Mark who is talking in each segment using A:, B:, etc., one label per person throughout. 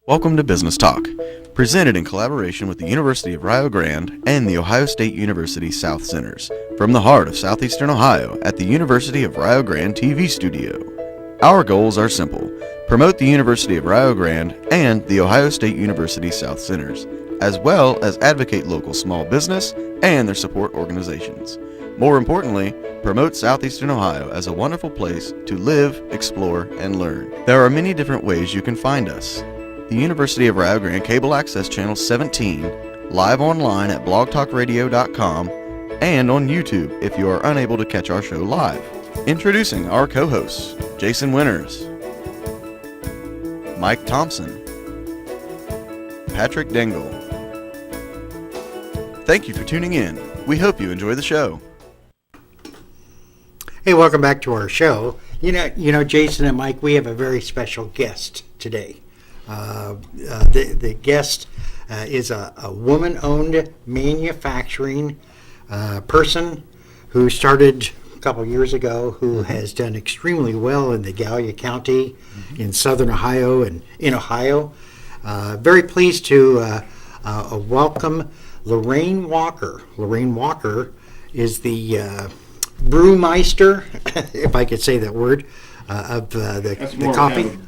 A: Welcome to Business Talk, presented in collaboration with the University of Rio Grande and the Ohio State University South Centers, from the heart of southeastern Ohio at the University of Rio Grande TV studio. Our goals are simple: promote the University of Rio Grande and the Ohio State University South Centers, as well as advocate local small business and their support organizations. More importantly, promote southeastern Ohio as a wonderful place to live, explore, and learn. There are many different ways you can find us. The University of Rio Grande Cable Access Channel 17, live online at blogtalkradio.com, and on YouTube if you are unable to catch our show live. Introducing our co-hosts, Jason Winters, Mike Thompson, Patrick Dengel. Thank you for tuning in. We hope you enjoy the show.
B: Hey, welcome back to our show. You know, Jason and Mike, we have a very special guest today. The guest is a woman-owned manufacturing person who started a couple years ago, who has done extremely well in the Gallia County, in southern Ohio, and in Ohio. Very pleased to welcome Loraine Walker. Loraine Walker is the brewmeister, if I could say that word, of the coffee.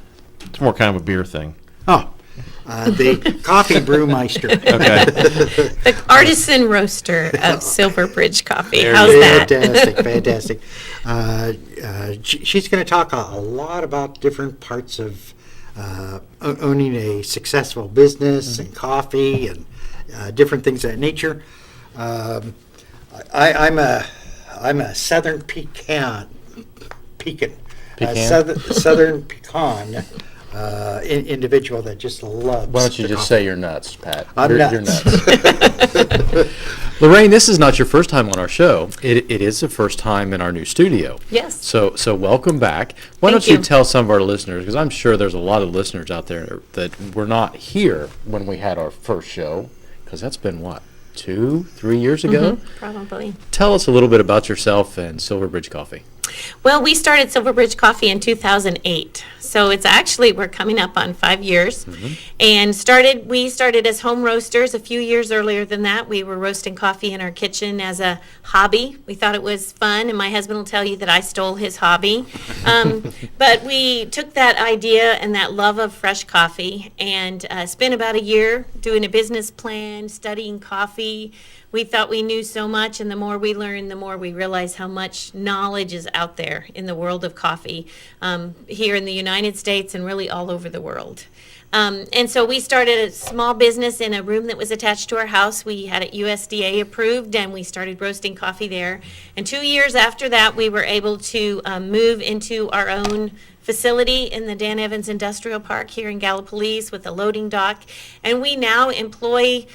C: It's more kind of a beer thing.
B: Oh, the coffee brewmeister.
C: Okay.
D: The artisan roaster of Silverbridge Coffee.
C: There
D: How's
C: you
D: that?
B: Fantastic. She's going to talk a lot about different parts of owning a successful business and coffee and different things of that nature. I'm a southern pecan. Southern pecan. Individual that just loves.
C: Why don't you just say you're nuts, Pat?
B: I'm
C: You're
B: nuts.
C: Loraine, this is not your first time on our show. It is the first time in our new studio.
D: Yes.
C: So welcome back. Why
D: Thank
C: don't you
D: you.
C: tell some of our listeners, because I'm sure there's a lot of listeners out there that were not here when we had our first show, because that's been, what, 2-3 years ago?
D: Probably.
C: Tell us a little bit about yourself and Silverbridge Coffee.
D: Well, we started Silverbridge Coffee in 2008. So it's actually, we're coming up on 5 years. And we started as home roasters. A few years earlier than that, we were roasting coffee in our kitchen as a hobby. We thought it was fun, and my husband will tell you that I stole his hobby. But we took that idea and that love of fresh coffee and spent about a year doing a business plan, studying coffee. We thought we knew so much, and the more we learn, the more we realize how much knowledge is out there in the world of coffee, here in the United States and really all over the world. And so we started a small business in a room that was attached to our house. We had it USDA approved, and we started roasting coffee there. And 2 years after that, we were able to move into our own facility in the Dan Evans Industrial Park here in Gallipolis with a loading dock. And we now employ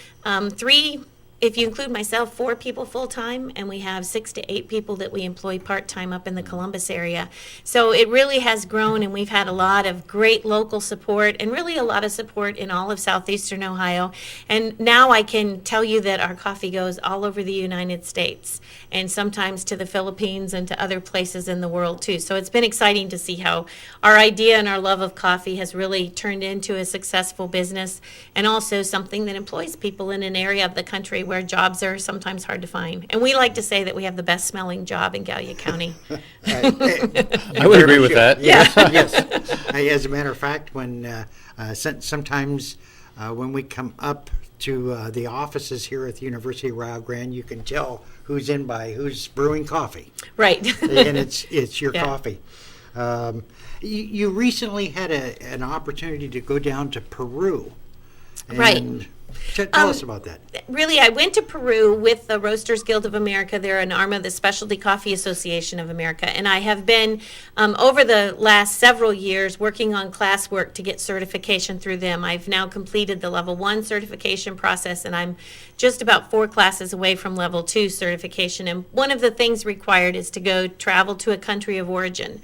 D: if you include myself, 4 people full-time, and we have 6 to 8 people that we employ part-time up in the Columbus area. So it really has grown, and we've had a lot of great local support and really a lot of support in all of southeastern Ohio. And now I can tell you that our coffee goes all over the United States and sometimes to the Philippines and to other places in the world too. So it's been exciting to see how our idea and our love of coffee has really turned into a successful business and also something that employs people in an area of the country where jobs are sometimes hard to find. And we like to say that we have the best smelling job in Gallia County.
C: I would agree with that.
D: Yeah.
B: Yes. As a matter of fact, when sometimes when we come up to the offices here at the University of Rio Grande, you can tell who's in by who's brewing coffee.
D: Right.
B: And it's your
D: Yeah.
B: coffee. You recently had an opportunity to go down to Peru.
D: Right.
B: And tell us about that.
D: Really, I went to Peru with the Roasters Guild of America. They're an arm of the Specialty Coffee Association of America. And I have been, over the last several years, working on classwork to get certification through them. I've now completed the Level 1 certification process, and I'm just about 4 classes away from Level 2 certification. And one of the things required is to travel to a country of origin.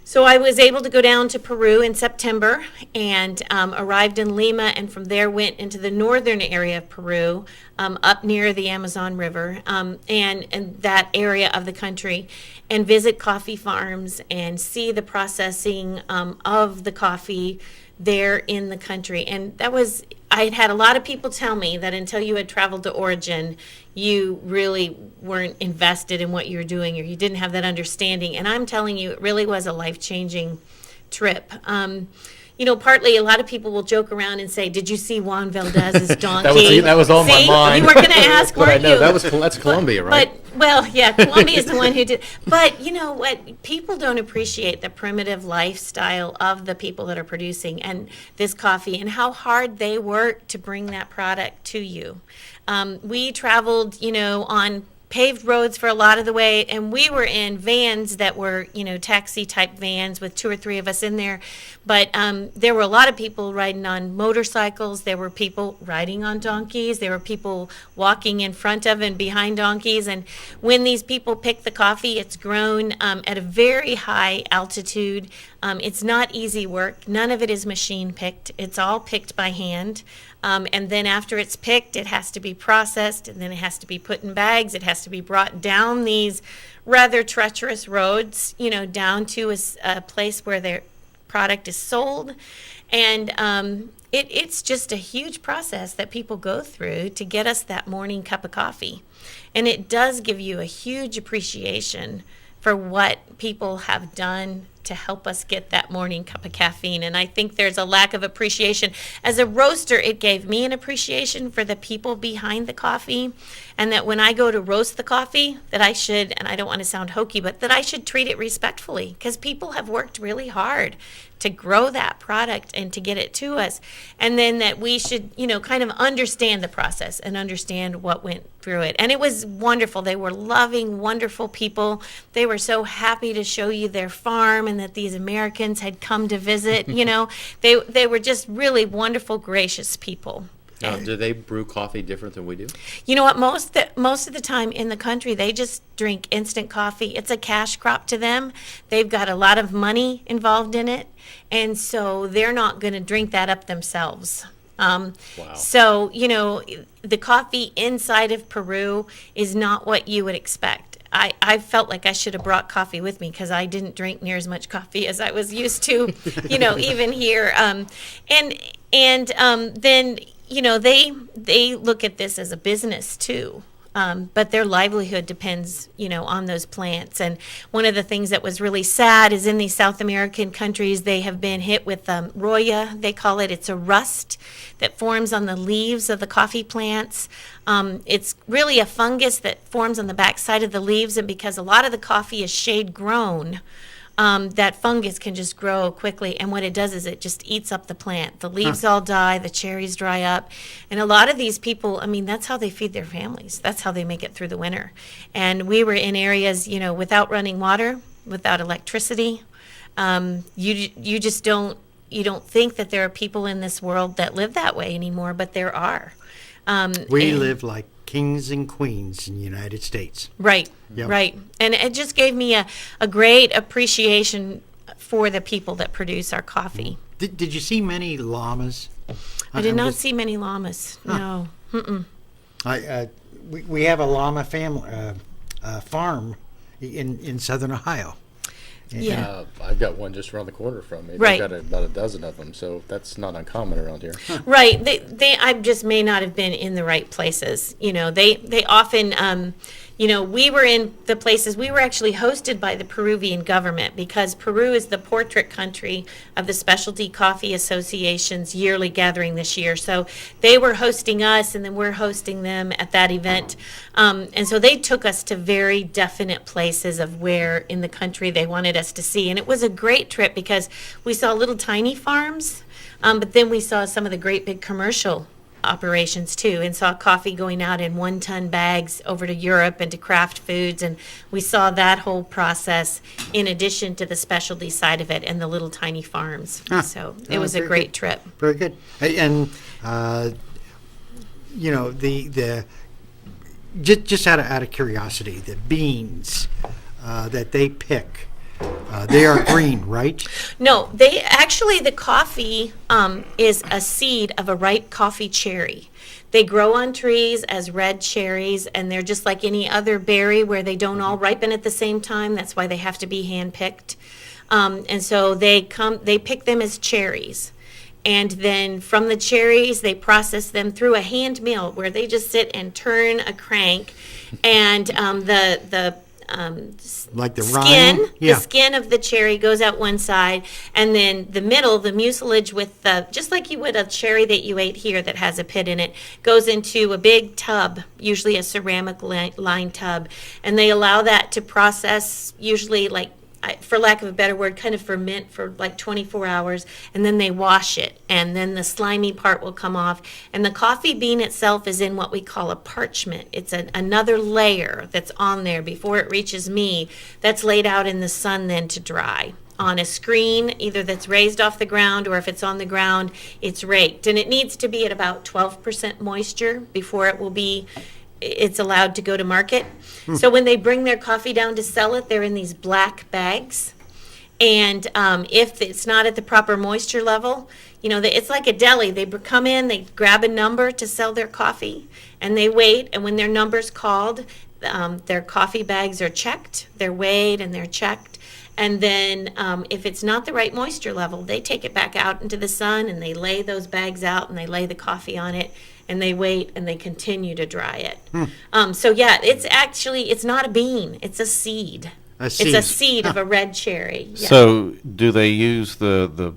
D: So I was able to go down to Peru in September and arrived in Lima, and from there went into the northern area of Peru, up near the Amazon River, and that area of the country, and visit coffee farms and see the processing of the coffee, there in the country. And I had a lot of people tell me that until you had traveled to Origin, you really weren't invested in what you were doing, or you didn't have that understanding. And I'm telling you, it really was a life-changing trip. Partly a lot of people will joke around and say, "Did you see Juan Valdez's donkey?"
C: that was on my
D: See?
C: mind.
D: You were going to ask,
C: But I
D: weren't
C: know
D: you?
C: that's Colombia, right?
D: Colombia is the one who did. But you know what? People don't appreciate the primitive lifestyle of the people that are producing and this coffee, and how hard they work to bring that product to you. We traveled, on paved roads for a lot of the way, and we were in vans that were, taxi type vans with 2 or 3 of us in there. But there were a lot of people riding on motorcycles. There were people riding on donkeys. There were people walking in front of and behind donkeys. And when these people pick the coffee, it's grown at a very high altitude. It's not easy work. None of it is machine picked. It's all picked by hand. And then after it's picked, it has to be processed, and then it has to be put in bags. It has to be brought down these rather treacherous roads, down to a place where their product is sold. And it's just a huge process that people go through to get us that morning cup of coffee. And it does give you a huge appreciation for what people have done to help us get that morning cup of caffeine. And I think there's a lack of appreciation. As a roaster, it gave me an appreciation for the people behind the coffee, and that when I go to roast the coffee, that I should, and I don't want to sound hokey, but that I should treat it respectfully, because people have worked really hard to grow that product and to get it to us. And then that we should, kind of understand the process and understand what went through it. And it was wonderful. They were loving, wonderful people. They were so happy to show you their farm and that these Americans had come to visit. They were just really wonderful, gracious people.
C: Now, do they brew coffee different than we do?
D: You know what? Most of the time in the country, they just drink instant coffee. It's a cash crop to them. They've got a lot of money involved in it, and so they're not going to drink that up themselves.
C: Wow.
D: So, the coffee inside of Peru is not what you would expect. I felt like I should have brought coffee with me, because I didn't drink near as much coffee as I was used to, even here. Then they look at this as a business too. But their livelihood depends, on those plants. And one of the things that was really sad is in these South American countries, they have been hit with roya, they call it. It's a rust that forms on the leaves of the coffee plants. It's really a fungus that forms on the backside of the leaves, and because a lot of the coffee is shade grown, that fungus can just grow quickly, and what it does is it just eats up the plant. The leaves all die, the cherries dry up, and a lot of these people, that's how they feed their families. That's how they make it through the winter. And we were in areas, without running water, without electricity. You just don't think that there are people in this world that live that way anymore, but there are.
B: We live like kings and queens in the United States.
D: Right,
B: Yep.
D: right. And it just gave me a great appreciation for the people that produce our coffee.
B: Did you see many llamas?
D: I did not see many llamas, no. Mm-mm.
B: We have a llama family farm in southern Ohio.
D: Yeah.
C: I've got one just around the corner from me.
D: Right.
C: I've got about a dozen of them, so that's not uncommon around here.
D: Right. I just may not have been in the right places. They often, we were in the places, we were actually hosted by the Peruvian government, because Peru is the portrait country of the Specialty Coffee Association's yearly gathering this year. So they were hosting us, and then we're hosting them at that event. And so they took us to very definite places of where in the country they wanted us to see. And it was a great trip, because we saw little tiny farms, but then we saw some of the great big commercial operations too, and saw coffee going out in 1-ton bags over to Europe and to Kraft Foods, and we saw that whole process in addition to the specialty side of it and the little tiny farms. So it was a great trip.
B: Very good. And the just out of curiosity, the beans that they pick, they are green, right?
D: No, the coffee is a seed of a ripe coffee cherry. They grow on trees as red cherries, and they're just like any other berry where they don't all ripen at the same time. That's why they have to be hand-picked. And so they pick them as cherries. And then from the cherries, they process them through a hand mill where they just sit and turn a crank, and
B: Like the
D: skin,
B: rind? Yeah.
D: the skin of the cherry goes out one side, and then the middle, the mucilage with the, just like you would a cherry that you ate here that has a pit in it, goes into a big tub, usually a ceramic lined tub, and they allow that to process, usually like, for lack of a better word, kind of ferment for like 24 hours, and then they wash it, and then the slimy part will come off. And the coffee bean itself is in what we call a parchment. It's another layer that's on there before it reaches me, that's laid out in the sun then to dry on a screen, either that's raised off the ground, or if it's on the ground, it's raked. And it needs to be at about 12% moisture before it's allowed to go to market. So when they bring their coffee down to sell it, they're in these black bags. And if it's not at the proper moisture level, it's like a deli. They come in, they grab a number to sell their coffee, and they wait. And when their number's called, their coffee bags are checked, they're weighed, and they're checked. And then if it's not the right moisture level, they take it back out into the sun, and they lay those bags out, and they lay the coffee on it, and they wait, and they continue to dry it. So yeah, it's not a bean, it's a seed. It's a seed of a red cherry. Yeah.
E: So do they use the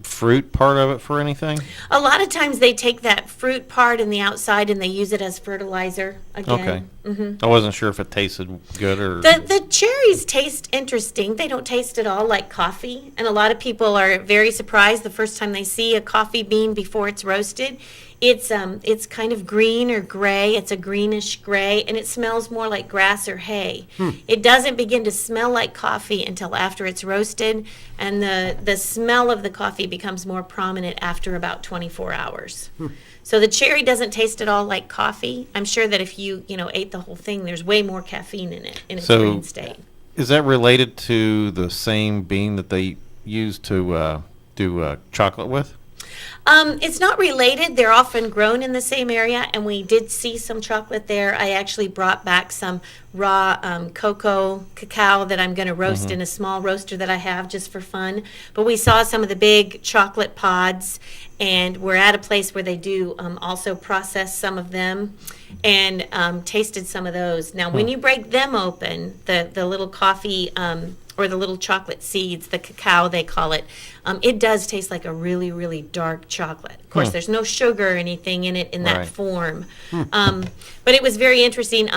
E: fruit part of it for anything?
D: A lot of times they take that fruit part in the outside and they use it as fertilizer again.
E: Okay. I wasn't sure if it tasted good or...
D: The cherries taste interesting. They don't taste at all like coffee. And a lot of people are very surprised the first time they see a coffee bean before it's roasted. It's kind of green or gray. It's a greenish gray, and it smells more like grass or hay. It doesn't begin to smell like coffee until after it's roasted, and the smell of the coffee becomes more prominent after about 24 hours. So the cherry doesn't taste at all like coffee. I'm sure that if you ate the whole thing, there's way more caffeine in it in its green state.
E: Is that related to the same bean that they use to do chocolate with?
D: It's not related. They're often grown in the same area, and we did see some chocolate there. I actually brought back some raw cacao that I'm going to roast in a small roaster that I have just for fun. But we saw some of the big chocolate pods, and we're at a place where they do also process some of them, and tasted some of those. Now, when you break them open, the little coffee or the little chocolate seeds, the cacao they call it, it does taste like a really, really dark chocolate. Of course, there's no sugar or anything in it in that form. But it was very interesting.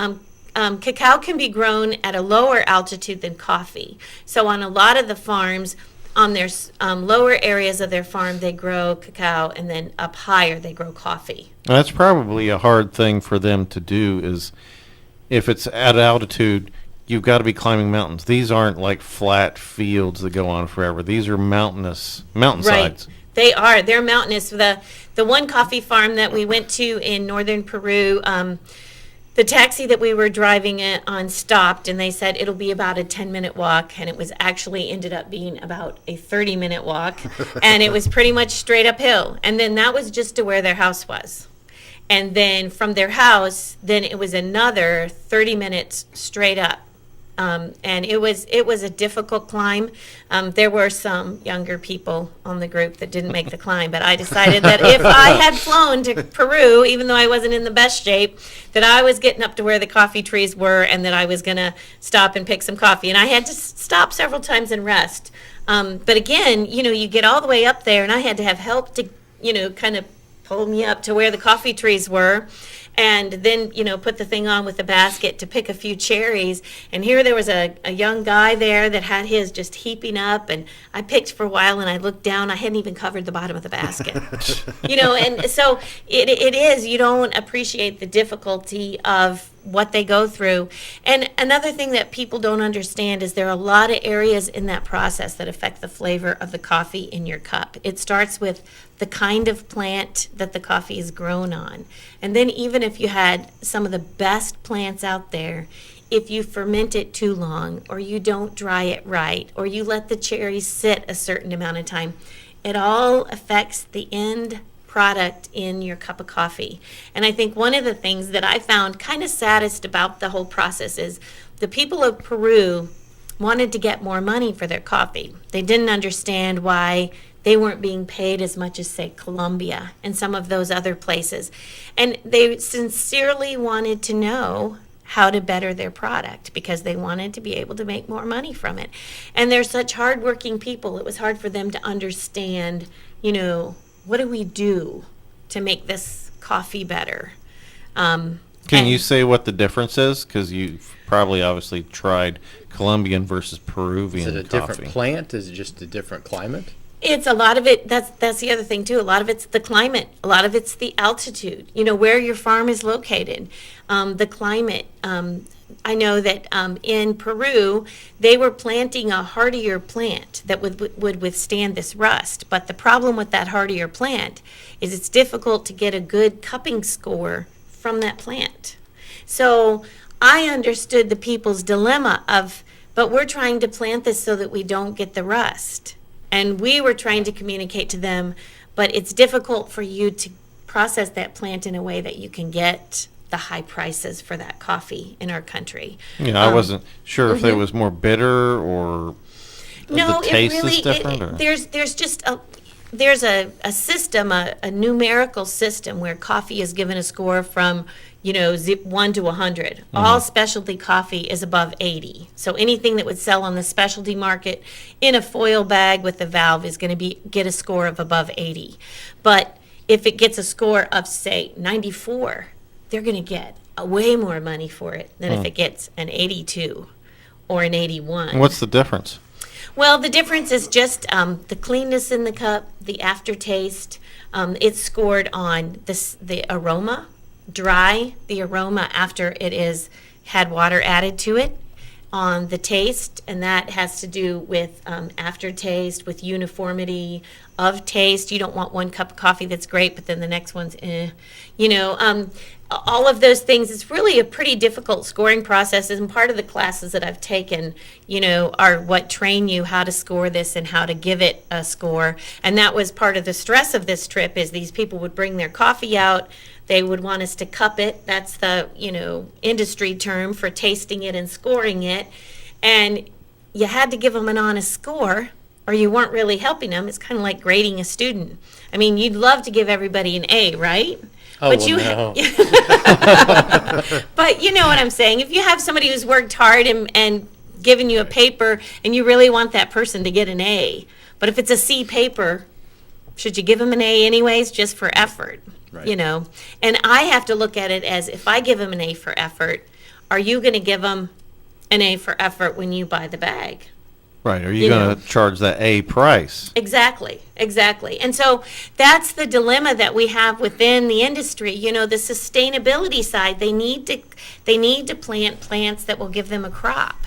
D: Cacao can be grown at a lower altitude than coffee. So on a lot of the farms, on their lower areas of their farm, they grow cacao, and then up higher they grow coffee.
E: Well, that's probably a hard thing for them to do, is if it's at altitude, you've got to be climbing mountains. These aren't like flat fields that go on forever. These are mountainsides.
D: Right. They are. They're mountainous. The one coffee farm that we went to in northern Peru, the taxi that we were driving on stopped, and they said it'll be about a 10-minute walk, and it was actually ended up being about a 30-minute walk, and it was pretty much straight uphill. And then that was just to where their house was. And then from their house, then it was another 30 minutes straight up. And it was a difficult climb. There were some younger people on the group that didn't make the climb, but I decided that if I had flown to Peru, even though I wasn't in the best shape, that I was getting up to where the coffee trees were, and that I was going to stop and pick some coffee. And I had to stop several times and rest. But again, you get all the way up there, and I had to have help to, kind of pull me up to where the coffee trees were, and then put the thing on with the basket to pick a few cherries. And here there was a young guy there that had his just heaping up, and I picked for a while, and I looked down, I hadn't even covered the bottom of the basket. And so it is, you don't appreciate the difficulty of what they go through. And another thing that people don't understand is there are a lot of areas in that process that affect the flavor of the coffee in your cup. It starts with the kind of plant that the coffee is grown on. And then even if you had some of the best plants out there, if you ferment it too long, or you don't dry it right, or you let the cherries sit a certain amount of time, it all affects the end product in your cup of coffee. And I think one of the things that I found kind of saddest about the whole process is the people of Peru wanted to get more money for their coffee. They didn't understand why they weren't being paid as much as, say, Colombia and some of those other places. And they sincerely wanted to know how to better their product because they wanted to be able to make more money from it. And they're such hardworking people, it was hard for them to understand, what do we do to make this coffee better?
E: Can you say what the difference is? Because you've probably obviously tried Colombian versus Peruvian
C: Is it a
E: coffee.
C: different plant? Is it just a different climate?
D: It's a lot of it, that's the other thing too. A lot of it's the climate. A lot of it's the altitude, where your farm is located. The climate. I know that in Peru, they were planting a hardier plant that would withstand this rust. But the problem with that hardier plant is it's difficult to get a good cupping score from that plant. So I understood the people's dilemma but we're trying to plant this so that we don't get the rust. And we were trying to communicate to them, but it's difficult for you to process that plant in a way that you can get the high prices for that coffee in our country.
E: Yeah, I wasn't sure if it was more bitter or
D: No,
E: the taste
D: it really
E: is different. or?
D: there's just there's a system, a numerical system where coffee is given a score from 1 to 100. All specialty coffee is above 80. So anything that would sell on the specialty market in a foil bag with a valve is going to get a score of above 80. But if it gets a score of, say, 94, they're going to get way more money for it than if it gets an 82 or an 81.
E: And what's the difference?
D: Well, the difference is just the cleanness in the cup, the aftertaste. It's scored on the aroma, the aroma after it is had water added to it, on the taste, and that has to do with aftertaste, with uniformity of taste. You don't want one cup of coffee that's great, but then the next one's all of those things. It's really a pretty difficult scoring process, and part of the classes that I've taken, are what train you how to score this and how to give it a score. And that was part of the stress of this trip, is these people would bring their coffee out. They would want us to cup it. That's the, industry term for tasting it and scoring it. And you had to give them an honest score, or you weren't really helping them. It's kind of like grading a student. I mean, you'd love to give everybody an A, right?
C: Oh,
D: But
C: well, no.
D: But you know what I'm saying. If you have somebody who's worked hard and given you a paper and you really want that person to get an A, but if it's a C paper, should you give them an A anyways, just for effort?
C: Right.
D: And I have to look at it as, if I give them an A for effort, are you going to give them an A for effort when you buy the bag?
E: Right. Are you going to charge that A price?
D: Exactly. And so that's the dilemma that we have within the industry. The sustainability side, they need to plant plants that will give them a crop.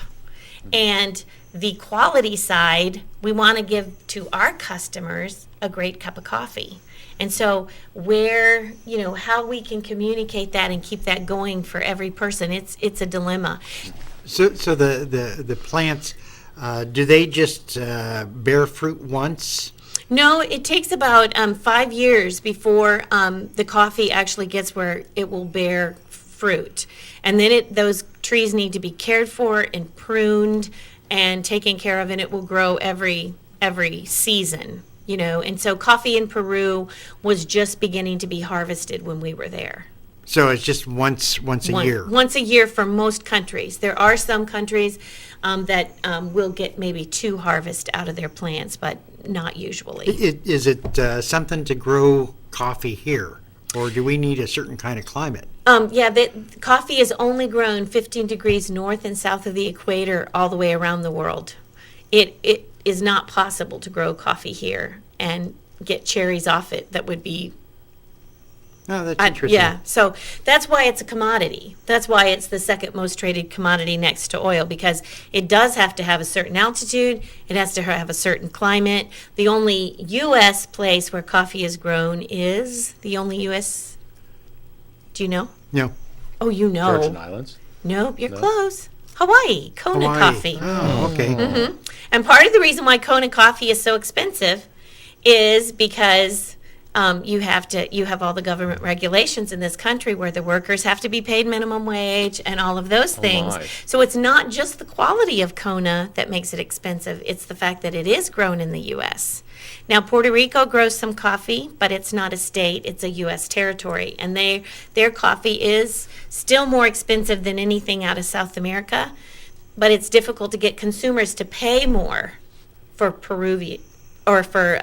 D: And the quality side, we want to give to our customers a great cup of coffee. And so how we can communicate that and keep that going for every person, it's a dilemma.
B: So the plants, do they just bear fruit once?
D: No, it takes about 5 years before the coffee actually gets where it will bear fruit. And then those trees need to be cared for and pruned and taken care of, and it will grow every season. And so coffee in Peru was just beginning to be harvested when we were there.
B: So it's just once a year.
D: Once a year for most countries. There are some countries that will get maybe 2 harvests out of their plants, but not usually.
B: Is it something to grow coffee here, or do we need a certain kind of climate?
D: The coffee is only grown 15 degrees north and south of the equator all the way around the world. It is not possible to grow coffee here and get cherries off it that would be...
B: Oh, that's interesting.
D: Yeah, so that's why it's a commodity. That's why it's the second most traded commodity next to oil, because it does have to have a certain altitude. It has to have a certain climate. The only U.S. place where coffee is grown is the only U.S. Do you know?
B: No.
D: Oh, you know.
C: Virgin Islands.
D: Nope, you're
C: No.
D: close. Hawaii, Kona
B: Hawaii.
D: coffee.
B: Oh, okay.
D: And part of the reason why Kona coffee is so expensive is because you have all the government regulations in this country where the workers have to be paid minimum wage and all of those things.
C: my.
D: So it's not just the quality of Kona that makes it expensive. It's the fact that it is grown in the U.S. Now, Puerto Rico grows some coffee, but it's not a state, it's a U.S. territory. And their coffee is still more expensive than anything out of South America, but it's difficult to get consumers to pay more for Peruvian or for,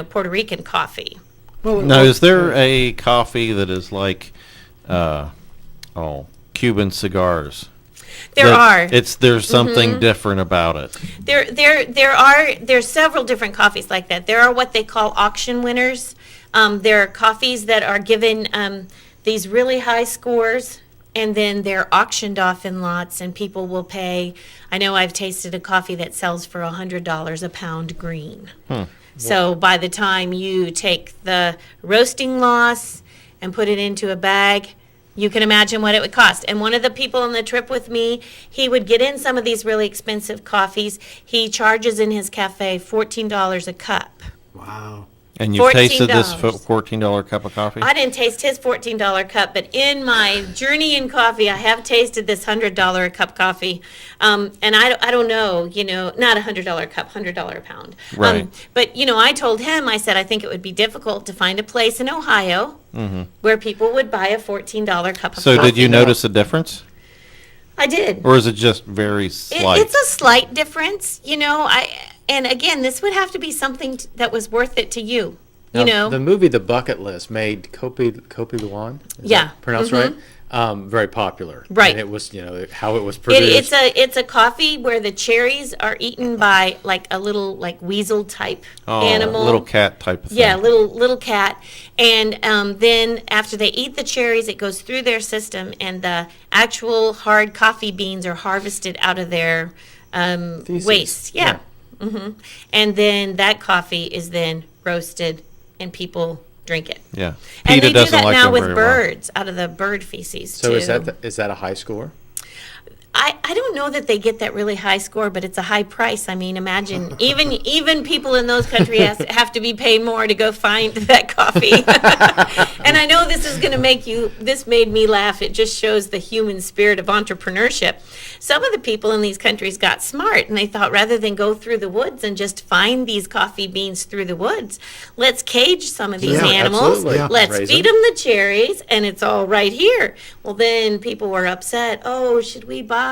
D: Puerto Rican coffee.
E: Now, is there a coffee that is like, Cuban cigars? There's something different about it.
D: There's several different coffees like that. There are what they call auction winners. There are coffees that are given these really high scores, and then they're auctioned off in lots, and people will pay. I know I've tasted a coffee that sells for $100 a pound green. So by the time you take the roasting loss and put it into a bag, you can imagine what it would cost. And one of the people on the trip with me, he would get in some of these really expensive coffees. He charges in his cafe $14 a cup.
B: Wow.
E: And you've tasted this
D: $14.
E: $14 cup of coffee?
D: I didn't taste his $14 cup, but in my journey in coffee, I have tasted this $100 a cup coffee. And I don't know, not $100 a cup, $100 a pound.
E: Right.
D: But, I told him, I said, I think it would be difficult to find a place in Ohio where people would buy a $14 cup of coffee.
E: So did you notice a difference?
D: I did.
E: Or is it just very slight?
D: It's a slight difference, And again, this would have to be something that was worth it to you.
C: Now, the movie The Bucket List made Kopi Luwak, is that pronounced right? Very popular.
D: Right.
C: And it was, how it was produced.
D: It's a coffee where the cherries are eaten by like a little weasel type animal.
E: Little cat type of thing.
D: Yeah, little cat. And then after they eat the cherries, it goes through their system, and the actual hard coffee beans are harvested out of their waste. Yeah. And then that coffee is then roasted, and people drink it.
E: Yeah.
D: And they do
E: doesn't
D: that
E: like
D: now
E: them
D: with
E: very well.
D: birds, out of the bird feces,
C: So
D: too.
C: is that a high score?
D: I don't know that they get that really high score, but it's a high price. I mean, imagine even people in those countries have to be paid more to go find that coffee. And I know this is going to this made me laugh. It just shows the human spirit of entrepreneurship. Some of the people in these countries got smart, and they thought rather than go through the woods and just find these coffee beans through the woods, let's cage some of these animals.
C: Absolutely. Yeah.
D: Let's
C: Raise
D: feed them the cherries, and it's all right here. Well, then people were upset. Oh, should we buy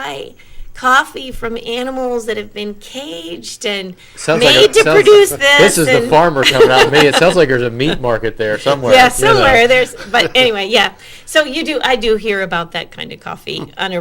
D: coffee from animals that have been caged and made to produce this?
C: This is the farmer coming out of me. It sounds like there's a meat market there somewhere.
D: Yeah, somewhere but anyway, yeah. So I do hear about that kind of coffee on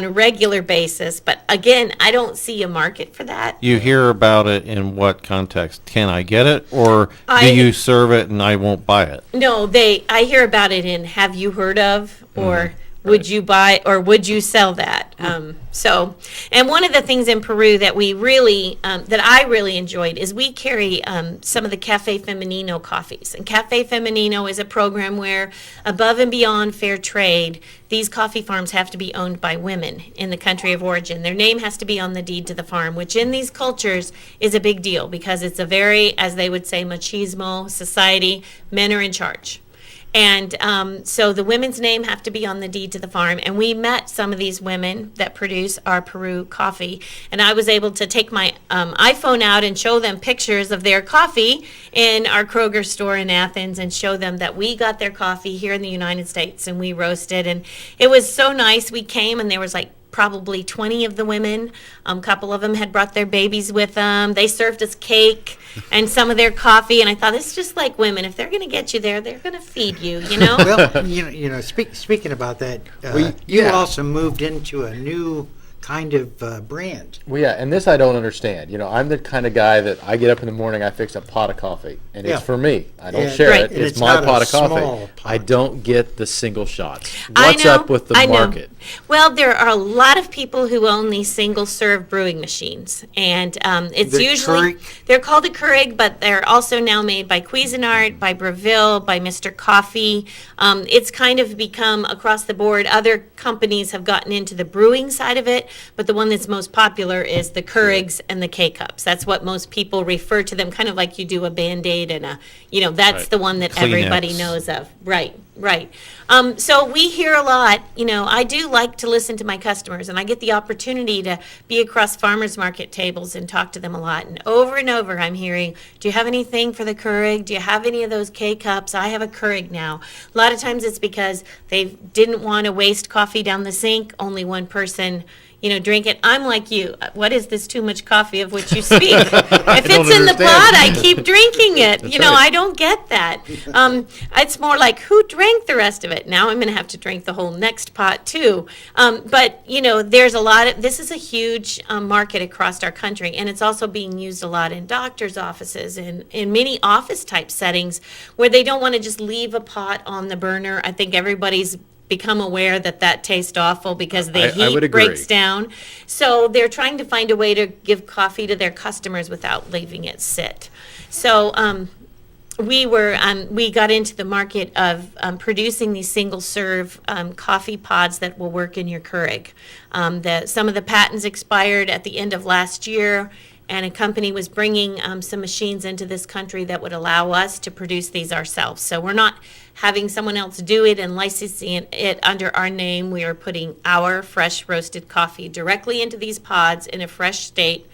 D: a regular basis, but again, I don't see a market for that.
E: You hear about it in what context? Can I get it, or do you serve it and I won't buy it?
D: No, I hear about it in have you heard of, or would you buy, or would you sell that? And one of the things in Peru that we really, that I really enjoyed is we carry some of the Cafe Femenino coffees. And Cafe Femenino is a program where, above and beyond fair trade, these coffee farms have to be owned by women in the country of origin. Their name has to be on the deed to the farm, which in these cultures is a big deal because it's a very, as they would say, machismo society. Men are in charge. And so the women's name have to be on the deed to the farm. And we met some of these women that produce our Peru coffee. And I was able to take my iPhone out and show them pictures of their coffee in our Kroger store in Athens and show them that we got their coffee here in the United States and we roasted. And it was so nice. We came and there was probably 20 of the women. A couple of them had brought their babies with them. They served us cake and some of their coffee. And I thought, it's just like women. If they're going to get you there, they're going to feed you,
B: Well, speaking about that, you also moved into a new kind of brand.
C: Well, yeah, and this I don't understand. I'm the kind of guy that I get up in the morning, I fix a pot of coffee, and it's for me. I don't share
D: Right.
C: it.
B: And
C: It's
B: it's
C: my
B: not a
C: pot of
B: small
C: coffee.
B: pot.
C: I don't get the single shots.
D: I
C: What's
D: know,
C: up with the
D: I know.
C: market?
D: Well, there are a lot of people who own these single-serve brewing machines, and it's
B: The
D: usually
B: Keurig?
D: they're called a Keurig, but they're also now made by Cuisinart, by Breville, by Mr. Coffee. It's kind of become across the board. Other companies have gotten into the brewing side of it, but the one that's most popular is the Keurigs and the K-Cups. That's what most people refer to them, kind of like you do a Band-Aid and that's
C: Right.
D: the one that
E: Kleenex.
D: everybody knows of. Right. So we hear a lot, I do like to listen to my customers, and I get the opportunity to be across farmers market tables and talk to them a lot. And over I'm hearing, do you have anything for the Keurig? Do you have any of those K-Cups? I have a Keurig now. A lot of times it's because they didn't want to waste coffee down the sink. Only one person drink it. I'm like you. What is this too much coffee of which you speak? If it's in the pot, I keep drinking it. I don't get that. It's more like, who drank the rest of it? Now I'm going to have to drink the whole next pot too. But there's a lot of, this is a huge market across our country, and it's also being used a lot in doctors' offices and in many office type settings where they don't want to just leave a pot on the burner. I think everybody's become aware that tastes awful because the
C: I would
D: heat
C: agree.
D: breaks down. So they're trying to find a way to give coffee to their customers without leaving it sit. So we got into the market of producing these single serve coffee pods that will work in your Keurig. Some of the patents expired at the end of last year, and a company was bringing some machines into this country that would allow us to produce these ourselves. So we're not having someone else do it and licensing it under our name. We are putting our fresh roasted coffee directly into these pods in a fresh state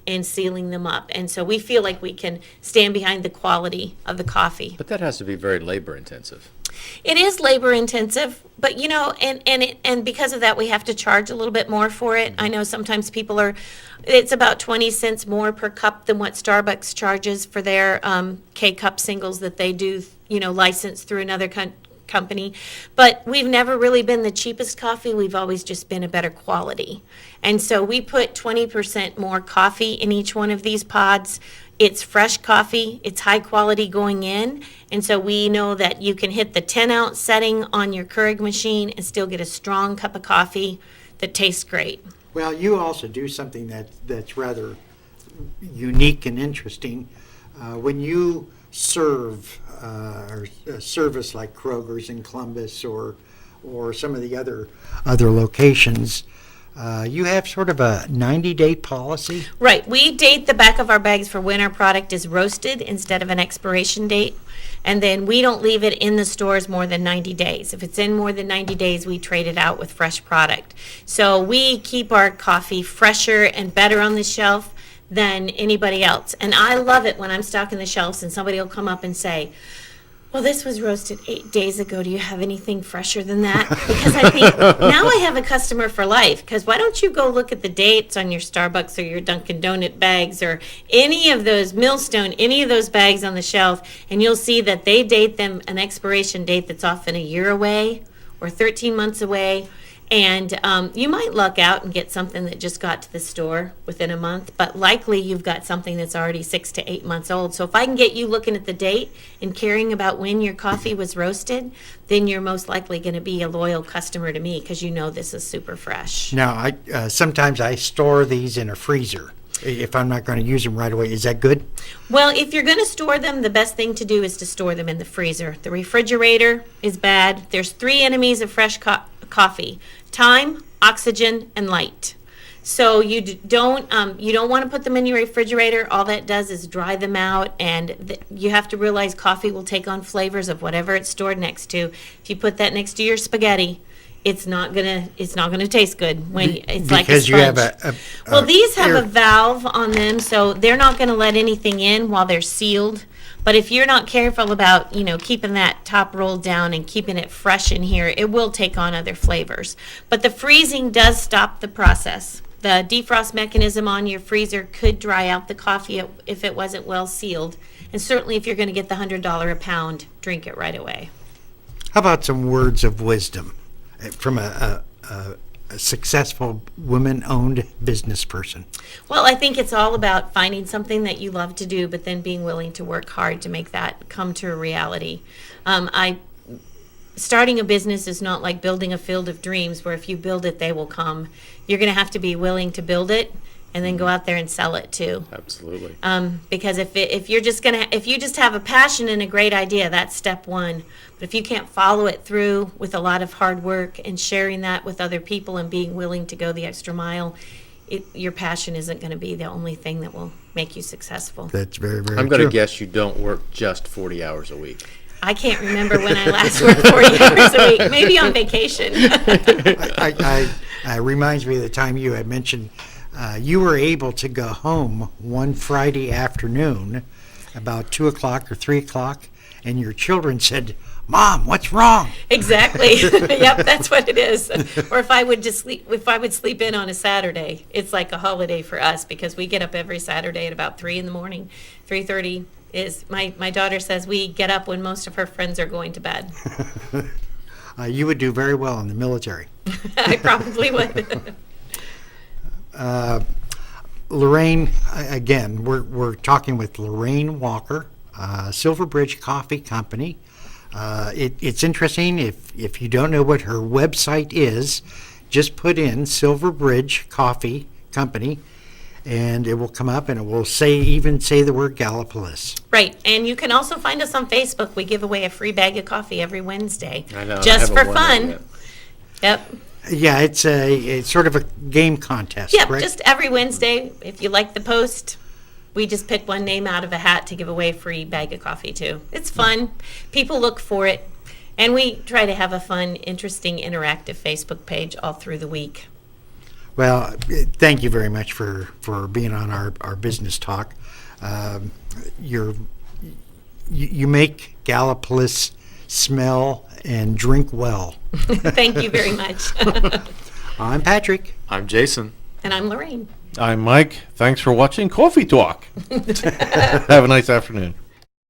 D: and sealing them up. And so we feel like we can stand behind the quality of the coffee.
C: But that has to be very labor intensive.
D: It is labor intensive, but and because of that, we have to charge a little bit more for it. I know sometimes it's about 20 cents more per cup than what Starbucks charges for their K-Cup singles that they do, licensed through another company. But we've never really been the cheapest coffee. We've always just been a better quality. And so we put 20% more coffee in each one of these pods. It's fresh coffee. It's high quality going in. And so we know that you can hit the 10-ounce setting on your Keurig machine and still get a strong cup of coffee that tastes great.
B: Well, you also do something that's rather unique and interesting. When you serve or service like Kroger's in Columbus or some of the other locations, you have sort of a 90-day policy?
D: Right. We date the back of our bags for when our product is roasted instead of an expiration date. And then we don't leave it in the stores more than 90 days. If it's in more than 90 days, we trade it out with fresh product. So we keep our coffee fresher and better on the shelf than anybody else. And I love it when I'm stocking the shelves and somebody will come up and say, well, this was roasted 8 days ago. Do you have anything fresher than that? Because I think now I have a customer for life. Because why don't you go look at the dates on your Starbucks or your Dunkin' Donut bags or any of those Millstone, any of those bags on the shelf, and you'll see that they date them an expiration date that's often a year away or 13 months away. And you might luck out and get something that just got to the store within a month, but likely you've got something that's already 6 to 8 months old. So if I can get you looking at the date and caring about when your coffee was roasted, then you're most likely going to be a loyal customer to me because you know this is super fresh.
B: Now, sometimes I store these in a freezer if I'm not going to use them right away. Is that good?
D: Well, if you're going to store them, the best thing to do is to store them in the freezer. The refrigerator is bad. There's 3 enemies of fresh coffee: time, oxygen, and light. So you don't want to put them in your refrigerator. All that does is dry them out, and you have to realize coffee will take on flavors of whatever it's stored next to. If you put that next to your spaghetti, it's not gonna taste good when it's like a sponge.
B: Because you have
D: well, these have a valve on them, so they're not going to let anything in while they're sealed. But if you're not careful about, keeping that top rolled down and keeping it fresh in here, it will take on other flavors. But the freezing does stop the process. The defrost mechanism on your freezer could dry out the coffee if it wasn't well sealed. And certainly if you're going to get the $100 a pound, drink it right away.
B: How about some words of wisdom from a successful woman-owned business person?
D: Well, I think it's all about finding something that you love to do, but then being willing to work hard to make that come to a reality. Starting a business is not like building a field of dreams where if you build it, they will come. You're going to have to be willing to build it and then go out there and sell it too.
C: Absolutely.
D: Because if you just have a passion and a great idea, that's step one. But if you can't follow it through with a lot of hard work and sharing that with other people and being willing to go the extra mile, your passion isn't going to be the only thing that will make you successful.
B: That's very, very
C: I'm
B: true.
C: going to guess you don't work just 40 hours a week.
D: I can't remember when I last worked 40 hours a week. Maybe on vacation.
B: I reminds me of the time you had mentioned you were able to go home one Friday afternoon about 2 o'clock or 3 o'clock, and your children said, "Mom, what's wrong?"
D: Exactly. Yep, that's what it is. Or if I would sleep in on a Saturday, it's like a holiday for us because we get up every Saturday at about 3 in the morning. 3:30 is my daughter says we get up when most of her friends are going to bed.
B: You would do very well in the military.
D: I probably would.
B: Loraine, again, we're talking with Loraine Walker, Silverbridge Coffee Company. It's interesting, if you don't know what her website is, just put in Silverbridge Coffee Company, and it will come up, and it will even say the word Gallipolis.
D: Right, and you can also find us on Facebook. We give away a free bag of coffee every Wednesday.
C: I know.
D: Just
C: I haven't
D: for
C: won that
D: fun.
C: yet.
D: Yep.
B: Yeah, it's sort of a game contest,
D: Yep,
B: correct?
D: just every Wednesday. If you like the post, we just pick one name out of a hat to give away a free bag of coffee too. It's fun. People look for it. And we try to have a fun, interesting, interactive Facebook page all through the week.
B: Well, thank you very much for being on our business talk. You make Gallipolis smell and drink well.
D: Thank you very much.
B: I'm Patrick.
C: I'm Jason.
D: And I'm Loraine.
E: I'm Mike. Thanks for watching Coffee Talk. Have a nice afternoon.